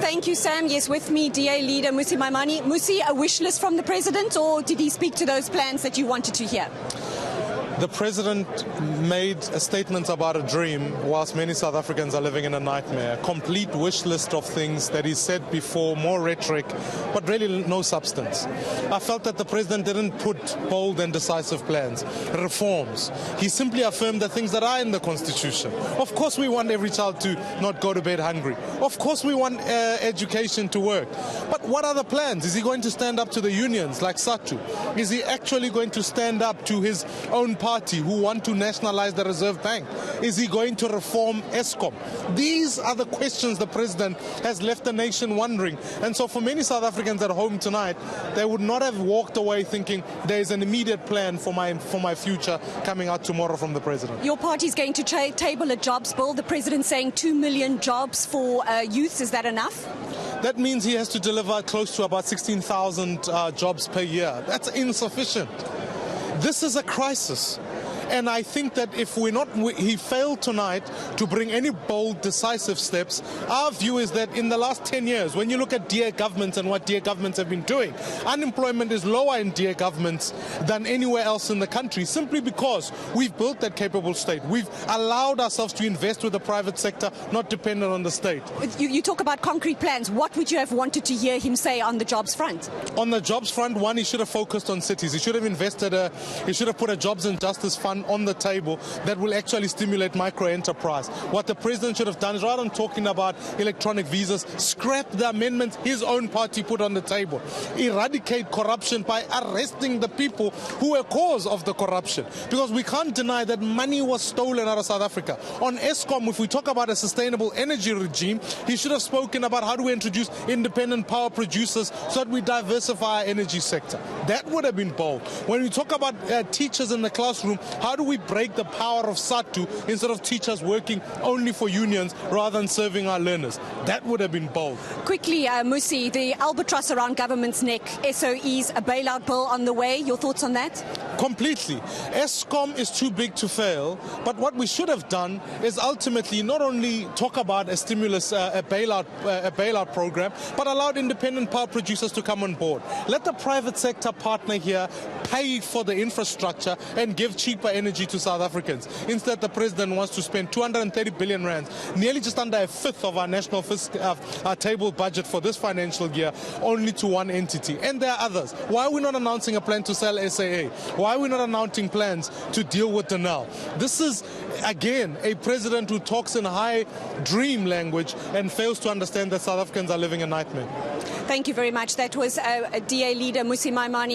Thank you, Sam. Yes, with me, DA leader Mmusi Maimane. Mmusi, a wish list from the president, or did he speak to those plans that you wanted to hear? The president made a statement about a dream whilst many South Africans are living in a nightmare. A complete wish list of things that he said before, more rhetoric, but really no substance. I felt that the president didn't put bold and decisive plans, reforms. He simply affirmed the things that are in the Constitution. Of course we want every child to not go to bed hungry. Of course we want education to work. But what are the plans? Is he going to stand up to the unions like SATU? Is he actually going to stand up to his own party who want to nationalize the Reserve Bank? Is he going to reform Eskom? These are the questions the president has left the nation wondering. And so for many South Africans at home tonight, they would not have walked away thinking there is an immediate plan for my future coming out tomorrow from the president. Your party is going to table a jobs bill. The president saying 2 million jobs for youth. Is that enough? That means he has to deliver close to about 16,000 jobs per year. That's insufficient. This is a crisis. And I think that if he failed tonight to bring any bold, decisive steps. Our view is that in the last 10 years, when you look at DA governments and what DA governments have been doing, unemployment is lower in DA governments than anywhere else in the country, simply because we've built that capable state. We've allowed ourselves to invest with the private sector, not dependent on the state. You talk about concrete plans. What would you have wanted to hear him say on the jobs front? On the jobs front, one, he should have focused on cities. He should have he should have put a jobs and justice fund on the table that will actually stimulate micro-enterprise. What the president should have done is, rather than talking about electronic visas, scrap the amendments his own party put on the table. Eradicate corruption by arresting the people who were cause of the corruption. Because we can't deny that money was stolen out of South Africa. On Eskom, if we talk about a sustainable energy regime, he should have spoken about how do we introduce independent power producers so that we diversify our energy sector. That would have been bold. When we talk about teachers in the classroom, how do we break the power of SATU instead of teachers working only for unions rather than serving our learners? That would have been bold. Quickly, Mmusi, the albatross around government's neck, SOEs, a bailout bill on the way. Your thoughts on that? Completely. Eskom is too big to fail, but what we should have done is ultimately not only talk about a stimulus, a bailout program, but allowed independent power producers to come on board. Let the private sector partner here, pay for the infrastructure and give cheaper energy to South Africans. Instead, the president wants to spend 230 billion rands, nearly just under a fifth of our national table budget for this financial year, only to one entity. And there are others. Why are we not announcing a plan to sell SAA? Why are we not announcing plans to deal with the now? This is, again, a president who talks in high dream language and fails to understand that South Africans are living a nightmare. Thank you very much. That was DA leader Mmusi Maimane.